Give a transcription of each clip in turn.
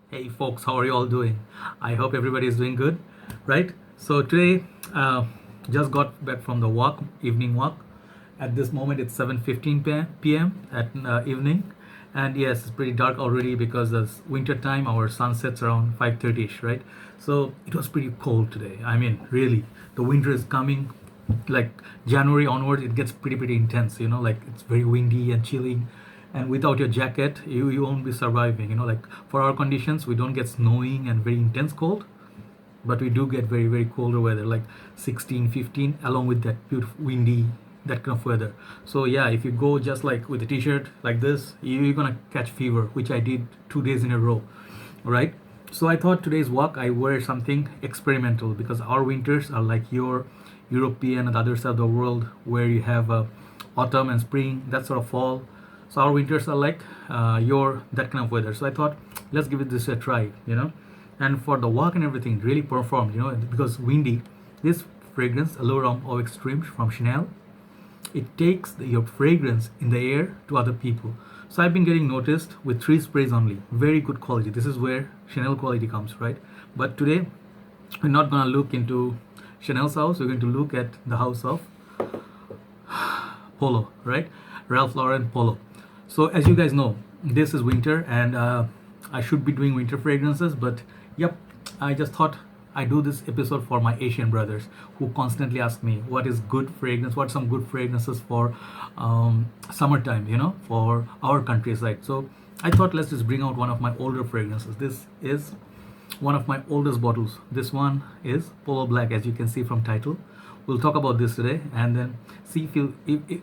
Hey folks, how are you all doing? I hope everybody is doing good, right? So today, just got back from the walk, evening walk. At this moment, it's 7:15 p.m. at evening, and yes, it's pretty dark already because it's winter time. Our sun sets around 5:30ish, right? So it was pretty cold today. I mean, really, the winter is coming. Like January onwards, it gets pretty intense. Like it's very windy and chilling, and without your jacket, you won't be surviving. Like for our conditions, we don't get snowing and very intense cold, but we do get very colder weather, like 16, 15, along with that beautiful windy, that kind of weather. So yeah, if you go just like with a t-shirt like this, you're gonna catch fever, which I did 2 days in a row, right? So I thought today's walk I wear something experimental, because our winters are like your European and other side of the world, where you have autumn and spring, that sort of fall. So our winters are like your that kind of weather. So I thought, let's give it this a try. And for the walk and everything, really performed, because windy. This fragrance, Allure of Extreme from Chanel, it takes your fragrance in the air to other people. So I've been getting noticed with 3 sprays only. Very good quality. This is where Chanel quality comes, right? But today, we're not gonna look into Chanel's house. We're going to look at the house of Polo, right? Ralph Lauren Polo. So as you guys know, this is winter, and I should be doing winter fragrances, but yep, I just thought I do this episode for my Asian brothers who constantly ask me what is good fragrance, what some good fragrances for summertime, for our countryside. So I thought, let's just bring out one of my older fragrances. This is one of my oldest bottles. This one is Polo Black, as you can see from title. We'll talk about this today, and then see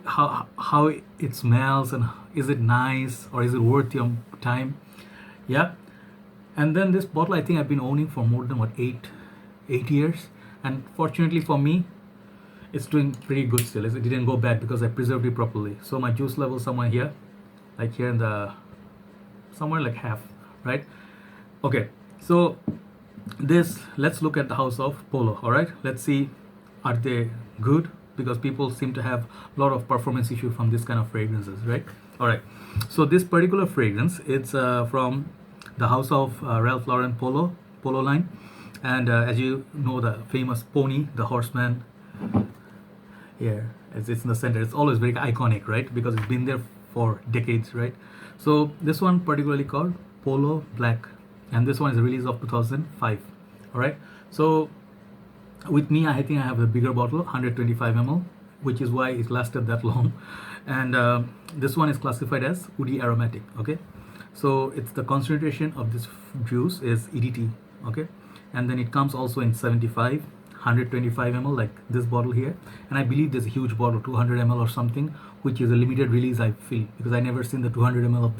how it smells, and is it nice, or is it worth your time. Yeah. And then this bottle, I think I've been owning for more than 8 years, and fortunately for me, it's doing pretty good still. It didn't go bad because I preserved it properly. So my juice level somewhere here, like here in the somewhere like half, right? Okay, so this, let's look at the house of Polo. All right, let's see, are they good? Because people seem to have a lot of performance issue from this kind of fragrances, right? All right, so this particular fragrance, it's from the house of Ralph Lauren Polo Line, and as you know, the famous pony, the horseman here, it's in the center. It's always very iconic, right? Because it's been there for decades, right? So this one particularly called Polo Black, and this one is a release of 2005. All right, so with me, I think I have a bigger bottle, 125 ml, which is why it lasted that long. And this one is classified as woody aromatic. Okay, so it's the concentration of this juice is EDT. Okay, and then it comes also in 75, 125 ml, like this bottle here. And I believe there's a huge bottle, 200 ml or something, which is a limited release, I feel, because I never seen the 200 ml of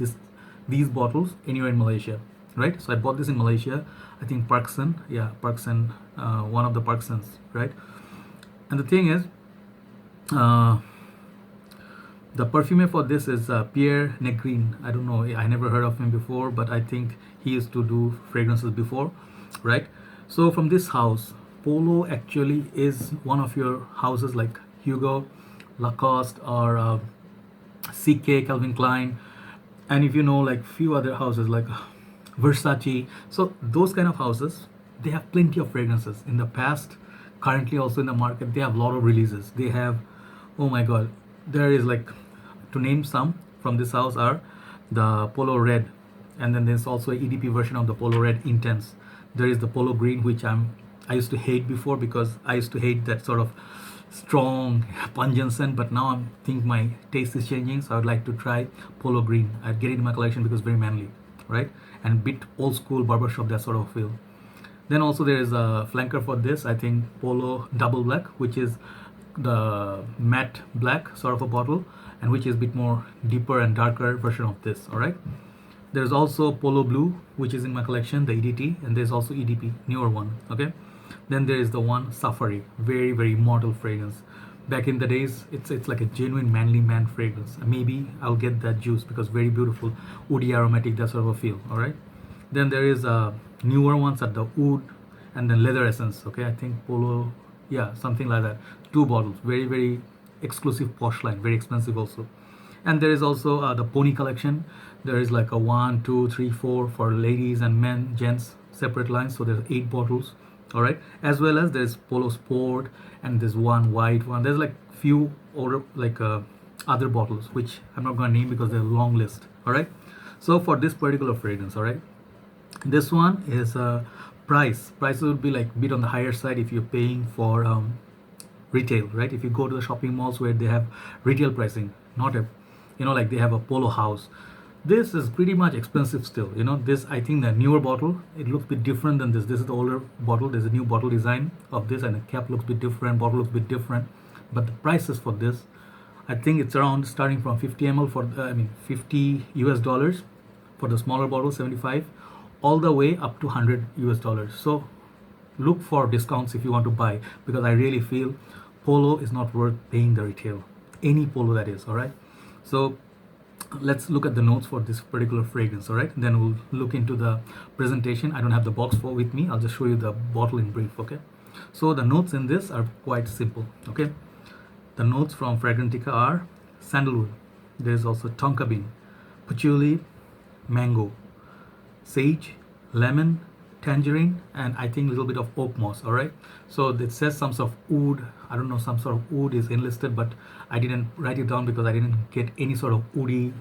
these bottles anywhere in Malaysia, right? So I bought this in Malaysia, I think Parkson, yeah, Parkson, one of the Parksons, right? And the thing is, the perfumer for this is Pierre Negrin. I don't know, I never heard of him before, but I think he used to do fragrances before, right? So from this house, Polo actually is one of your houses like Hugo, Lacoste, or CK, Calvin Klein, and if you know, like few other houses like Versace. So those kind of houses, they have plenty of fragrances in the past, currently also in the market. They have a lot of releases. They have, oh my god, there is like, to name some from this house are the Polo Red, and then there's also a EDP version of the Polo Red Intense. There is the Polo Green, which I used to hate before, because I used to hate that sort of strong pungent scent, but now I think my taste is changing, so I would like to try Polo Green. I'd get it in my collection because it's very manly, right? And bit old school barbershop, that sort of feel. Then also there is a flanker for this, I think Polo Double Black, which is the matte black sort of a bottle, and which is a bit more deeper and darker version of this. All right, there's also Polo Blue, which is in my collection, the EDT, and there's also EDP, newer one. Okay, then there is the one Safari, very immortal fragrance. Back in the days, it's like a genuine manly man fragrance. Maybe I'll get that juice because very beautiful, woody aromatic, that sort of a feel. All right, then there is newer ones at the wood, and then leather essence. Okay, I think Polo, yeah, something like that. 2 bottles, very exclusive posh line, very expensive also. And there is also the pony collection. There is like a 1, 2, 3, 4 for ladies and men, gents, separate lines. So there's 8 bottles, all right. As well as there's Polo Sport, and there's one white one. There's like few older like other bottles which I'm not gonna name because they're a long list, all right. So for this particular fragrance, all right, this one is prices would be like a bit on the higher side if you're paying for retail, right? If you go to the shopping malls where they have retail pricing, not a, like they have a Polo House, this is pretty much expensive still. This, I think the newer bottle, it looks a bit different than this is the older bottle. There's a new bottle design of this, and the cap looks a bit different, bottle looks a bit different, but the prices for this, I think it's around starting from 50 ml for 50 US dollars for the smaller bottle, 75, all the way up to 100 US dollars. So look for discounts if you want to buy, because I really feel Polo is not worth paying the retail, any Polo that is, all right. So let's look at the notes for this particular fragrance, all right. Then we'll look into the presentation. I don't have the box with me. I'll just show you the bottle in brief, okay. So the notes in this are quite simple, okay. The notes from Fragrantica are sandalwood, there's also tonka bean, patchouli, mango, sage, lemon, tangerine, and I think a little bit of oak moss, all right. So it says some sort of oud, I don't know, some sort of oud is enlisted, but I didn't write it down because I didn't get any sort of woody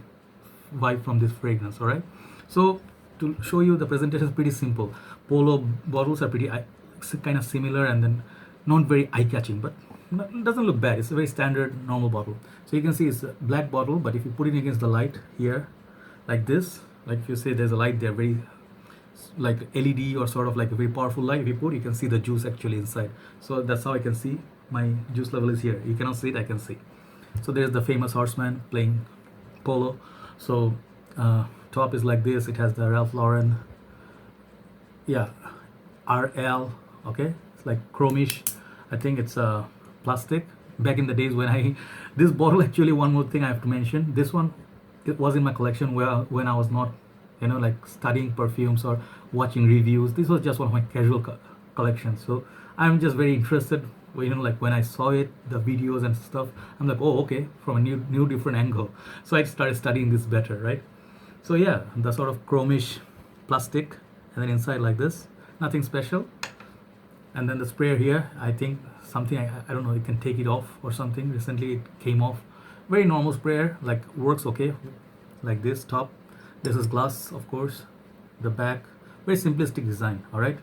vibe from this fragrance, all right. So to show you, the presentation is pretty simple. Polo bottles are pretty kind of similar, and then not very eye-catching, but it doesn't look bad. It's a very standard normal bottle. So you can see it's a black bottle, but if you put it against the light here like this, like if you say there's a light there, very like LED or sort of like a very powerful light, if you put, you can see the juice actually inside. So that's how I can see my juice level is here. You cannot see it, I can see. So there's the famous horseman playing polo. So top is like this. It has the Ralph Lauren, yeah, RL, okay. It's like chromish. I think it's plastic. Back in the days when this bottle, actually, one more thing I have to mention, this one, it was in my collection when I was not like studying perfumes or watching reviews. This was just one of my casual collections. So I'm just very interested, like when I saw it, the videos and stuff, I'm like, oh, okay, from a new different angle. So I started studying this better, right? So yeah, the sort of chromish plastic, and then inside like this, nothing special. And then the sprayer here, I think something, I don't know, you can take it off or something. Recently it came off. Very normal sprayer, like works okay, like this top. This is glass, of course. The back, very simplistic design, all right.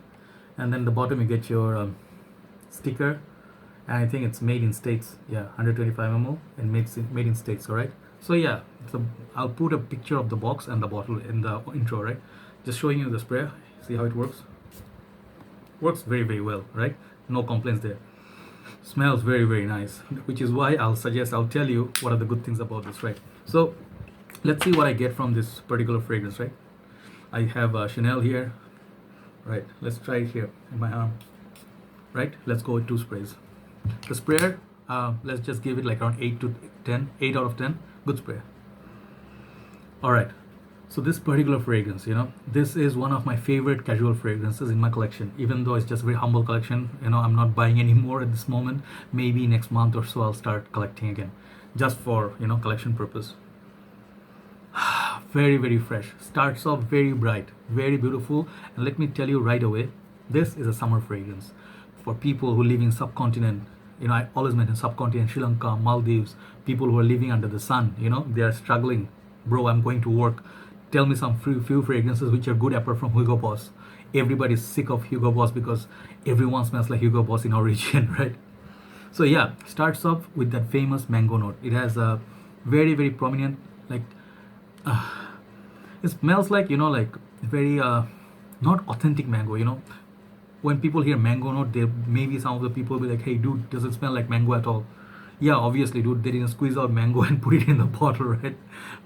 And then the bottom, you get your sticker, and I think it's made in States. Yeah, 125 ml and made in States, all right. So yeah, so I'll put a picture of the box and the bottle in the intro, right? Just showing you the sprayer. See how it works. Works very, very well, right? No complaints there. Smells very, very nice, which is why I'll tell you what are the good things about this, right? So let's see what I get from this particular fragrance, right? I have Chanel here, right? Let's try it here in my arm, right? Let's go with 2 sprays. The sprayer, let's just give it like around 8 to 10, 8 out of 10. Good sprayer. All right. So this particular fragrance, this is one of my favorite casual fragrances in my collection. Even though it's just a very humble collection, I'm not buying any more at this moment. Maybe next month or so I'll start collecting again, just for collection purpose. Very, very fresh. Starts off very bright, very beautiful. And let me tell you right away, this is a summer fragrance for people who live in subcontinent. I always mention subcontinent, Sri Lanka, Maldives, people who are living under the sun. They are struggling. Bro, I'm going to work. Tell me some few fragrances which are good apart from Hugo Boss. Everybody's sick of Hugo Boss because everyone smells like Hugo Boss in our region, right? So yeah, starts off with that famous mango note. It has a very, very prominent, like, it smells like, like very, not authentic mango, When people hear mango note, maybe some of the people will be like, hey dude, does it smell like mango at all? Yeah, obviously, dude, they didn't squeeze out mango and put it in the bottle, right?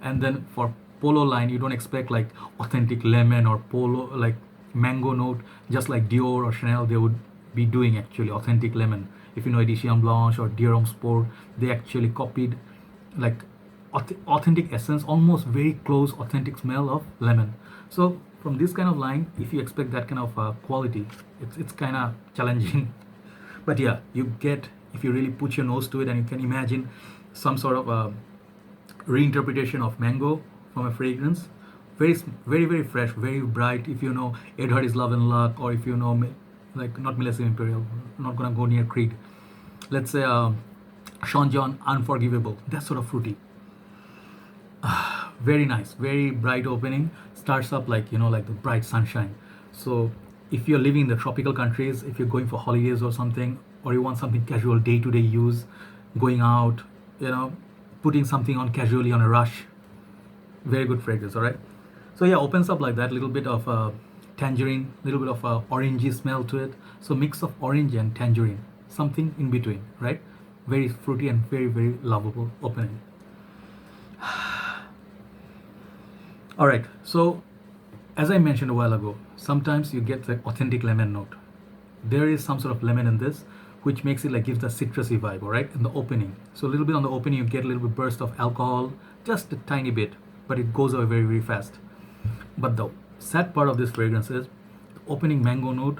And then for Polo Line, you don't expect like authentic lemon or polo, like mango note, just like Dior or Chanel, they would be doing actually authentic lemon. If you know Edition Blanche or Dior Homme Sport, they actually copied like authentic essence, almost very close authentic smell of lemon. So from this kind of line, if you expect that kind of quality, it's kind of challenging. But yeah, you get, if you really put your nose to it and you can imagine some sort of reinterpretation of mango from a fragrance. Very, very fresh, very bright. If you know Edward is Love and Luck, or if you know, like, not Millennium Imperial, I'm not gonna go near Creed. Let's say Sean John Unforgivable, that sort of fruity. Very nice, very bright opening. Starts up like, like the bright sunshine. So if you're living in the tropical countries, if you're going for holidays or something, or you want something casual, day-to-day use, going out, putting something on casually on a rush, very good fragrance. All right. So yeah, opens up like that. Little bit of tangerine, little bit of orangey smell to it. So mix of orange and tangerine, something in between, right? Very fruity and very, very lovable opening. All right. So as I mentioned a while ago, sometimes you get the authentic lemon note. There is some sort of lemon in this, which makes it like gives the citrusy vibe, all right, in the opening. So a little bit on the opening, you get a little bit burst of alcohol, just a tiny bit, but it goes away very, very fast. But the sad part of this fragrance is the opening mango note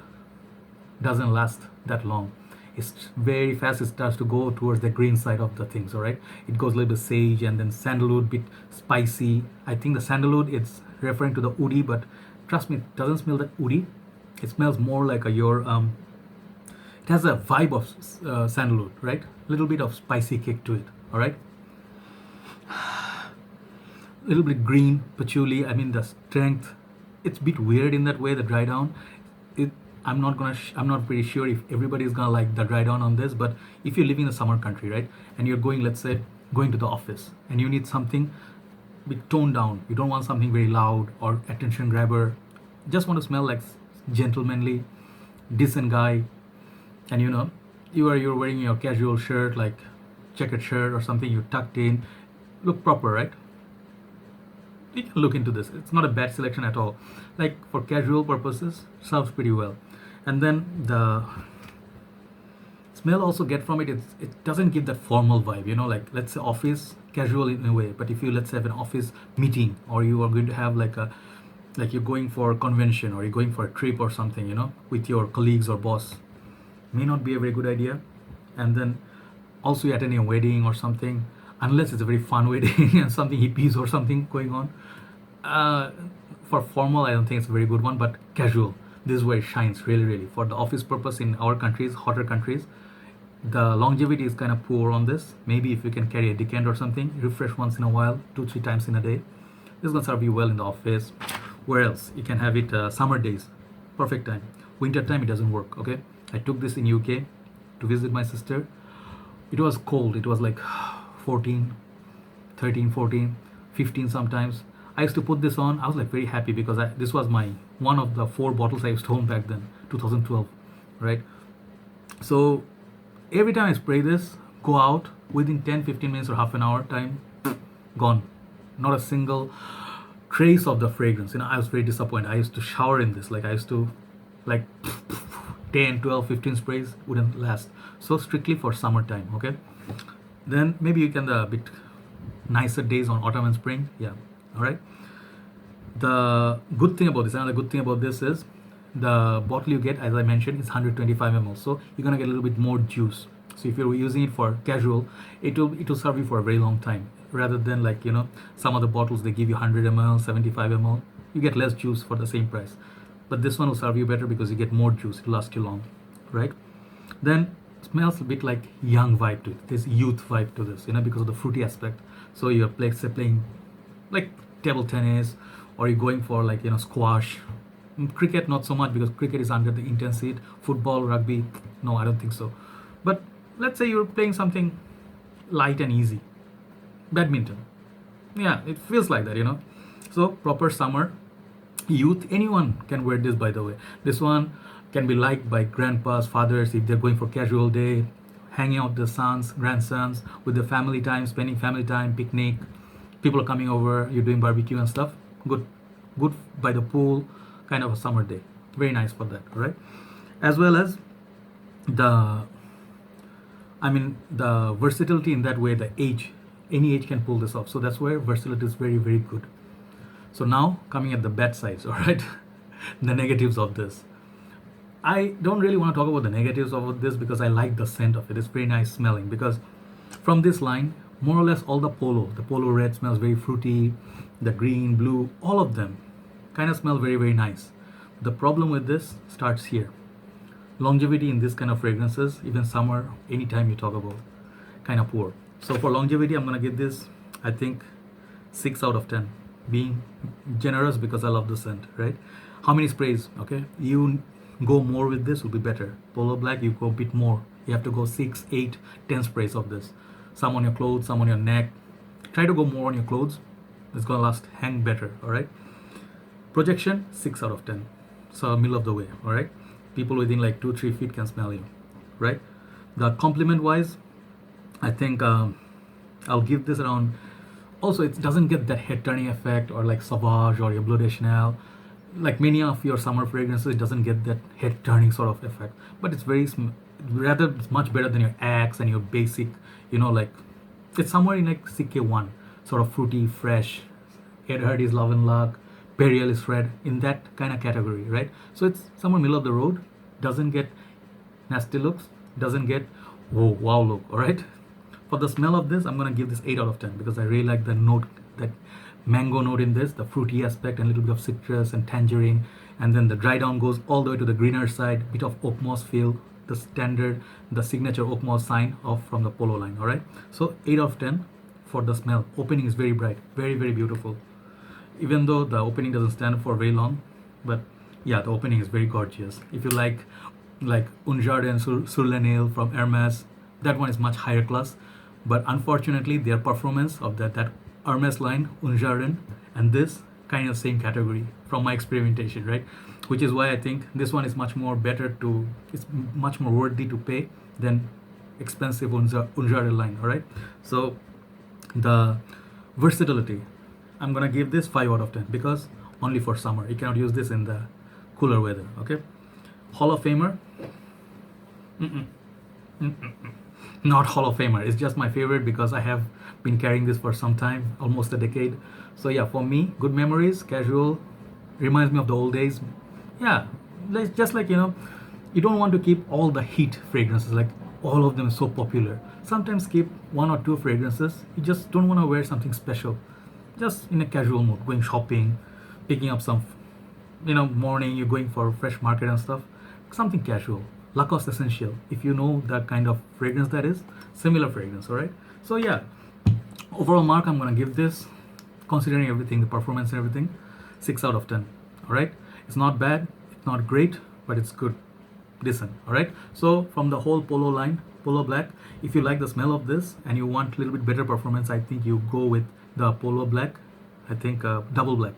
doesn't last that long. It's very fast. It starts to go towards the green side of the things, all right. It goes a little bit sage and then sandalwood, bit spicy. I think the sandalwood, it's referring to the woody, but trust me, it doesn't smell that woody. It smells more like it has a vibe of sandalwood, right? A little bit of spicy kick to it, all right. A little bit green patchouli. I mean, the strength, it's a bit weird in that way, the dry down. I'm not pretty sure if everybody is gonna like the dry down on this, but if you're living in a summer country, right, and you're going, let's say, going to the office, and you need something a bit toned down, you don't want something very loud or attention grabber, just want to smell like gentlemanly, decent guy, and you're wearing your casual shirt, like checkered shirt or something, you tucked in, look proper, right? You can look into this. It's not a bad selection at all. Like for casual purposes, serves pretty well. And then the smell also get from it, it doesn't give that formal vibe, like let's say office casual in a way. But if you, let's say, have an office meeting, or you are going to have like you're going for a convention, or you're going for a trip or something, with your colleagues or boss, may not be a very good idea. And then also you're attending a wedding or something, unless it's a very fun wedding and something hippies or something going on. For formal, I don't think it's a very good one, but casual, this is where it shines really, really. For the office purpose in our countries, hotter countries, the longevity is kind of poor on this. Maybe if you can carry a decant or something, refresh once in a while, 2-3 times in a day, this is going to serve you well in the office. Where else? You can have it summer days, perfect time. Winter time, it doesn't work, okay? I took this in UK to visit my sister. It was cold. It was like 13, 14, 15 sometimes. I used to put this on. I was like very happy because this was my one of the 4 bottles I used to own back then, 2012, right? So every time I spray this, go out, within 10-15 minutes or half an hour time, gone. Not a single trace of the fragrance. I was very disappointed. I used to shower in this. Like I used to, like 10, 12, 15 sprays wouldn't last. So strictly for summertime, okay? Then maybe you can the bit nicer days on autumn and spring. Yeah, all right. The good thing about this, another good thing about this is the bottle you get, as I mentioned, is 125 ml. So you're gonna get a little bit more juice. So if you're using it for casual, it will serve you for a very long time, rather than like some other bottles they give you 100 ml, 75 ml. You get less juice for the same price. But this one will serve you better because you get more juice. It'll last you long, right? Then smells a bit like young vibe to it. There's youth vibe to this, because of the fruity aspect. So you're playing like table tennis, or you're going for like squash. Cricket not so much, because cricket is under the intense heat. Football, rugby, no, I don't think so. But let's say you're playing something light and easy. Badminton, yeah, it feels like that. So proper summer, youth, anyone can wear this, by the way. This one can be liked by grandpas, fathers, if they're going for casual day, hanging out with the sons, grandsons, with the family time, spending family time, picnic, people are coming over, you're doing barbecue and stuff. Good by the pool, kind of a summer day. Very nice for that, right? As well as the versatility in that way, the age, any age can pull this off. So that's where versatility is very, very good. So now coming at the bad sides, all right, the negatives of this. I don't really want to talk about the negatives of this because I like the scent of it. It's very nice smelling, because from this line, more or less all the Polo red smells very fruity, the green, blue, all of them kind of smell very, very nice. The problem with this starts here. Longevity in this kind of fragrances, even summer, anytime you talk about, kind of poor. So for longevity, I'm gonna give this, I think, 6 out of 10. Being generous because I love the scent, right? How many sprays? Okay, you go more with this will be better. Polo Black, you go a bit more. You have to go 6, 8, 10 sprays of this. Some on your clothes, some on your neck. Try to go more on your clothes. It's gonna hang better. All right. Projection 6 out of 10. So middle of the way. All right. People within like 2-3 feet can smell you, right? The compliment wise, I think I'll give this around. Also, it doesn't get that head turning effect or like Sauvage or your Bleu de Chanel. Like many of your summer fragrances, it doesn't get that head turning sort of effect. But it's rather it's much better than your Axe and your basic, like it's somewhere in like CK1, sort of fruity, fresh. Ed Hardy's Love and Luck, Periel is Red, in that kind of category, right? So it's somewhere middle of the road, doesn't get nasty looks, doesn't get wow look, all right? For the smell of this, I'm gonna give this 8 out of 10 because I really like the note, that mango note in this, the fruity aspect and a little bit of citrus and tangerine, and then the dry down goes all the way to the greener side, bit of oak moss feel, the signature oak moss sign from the Polo line, all right? So 8 out of 10 for the smell. Opening is very bright, very, very beautiful. Even though the opening doesn't stand for very long, but yeah, the opening is very gorgeous. If you like Un Jardin sur le Nil from Hermes, that one is much higher class. But unfortunately, their performance of that Hermes line, Un Jardin, and this kind of same category from my experimentation, right? Which is why I think this one is much more it's much more worthy to pay than expensive Un Jardin line, all right? So the versatility, I'm gonna give this 5 out of 10 because only for summer. You cannot use this in the cooler weather, okay? Hall of Famer, not Hall of Famer. It's just my favorite because I have been carrying this for some time, almost a decade. So yeah, for me, good memories, casual, reminds me of the old days. Yeah, just like, you don't want to keep all the heat fragrances, like all of them so popular. Sometimes keep 1 or 2 fragrances. You just don't want to wear something special. Just in a casual mood, going shopping, picking up some, morning, you're going for fresh market and stuff. Something casual. Lacoste Essential, if you know that kind of fragrance that is, similar fragrance, all right? So yeah, overall mark, I'm gonna give this, considering everything, the performance and everything, 6 out of 10, all right? It's not bad, it's not great, but it's good, decent, all right? So from the whole Polo line, Polo Black, if you like the smell of this and you want a little bit better performance, I think you go with the Polo Black, I think Double Black,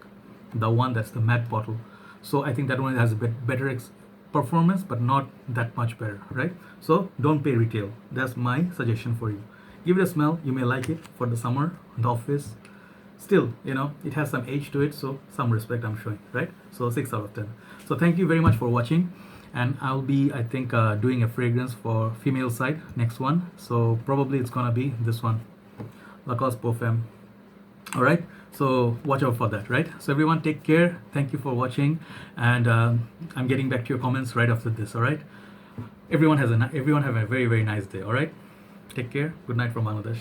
the one that's the matte bottle. So I think that one has a bit better performance, but not that much better, right? So don't pay retail. That's my suggestion for you. Give it a smell. You may like it for the summer, the office. Still, it has some age to it, so some respect I'm showing, right? So 6 out of 10. So thank you very much for watching, and I'll be, I think, doing a fragrance for female side next one. So probably it's gonna be this one, Lacoste Peau Femme. All right, so watch out for that, right? So everyone, take care. Thank you for watching, and I'm getting back to your comments right after this. All right, everyone have a very, very nice day. All right, take care. Good night from Bangladesh.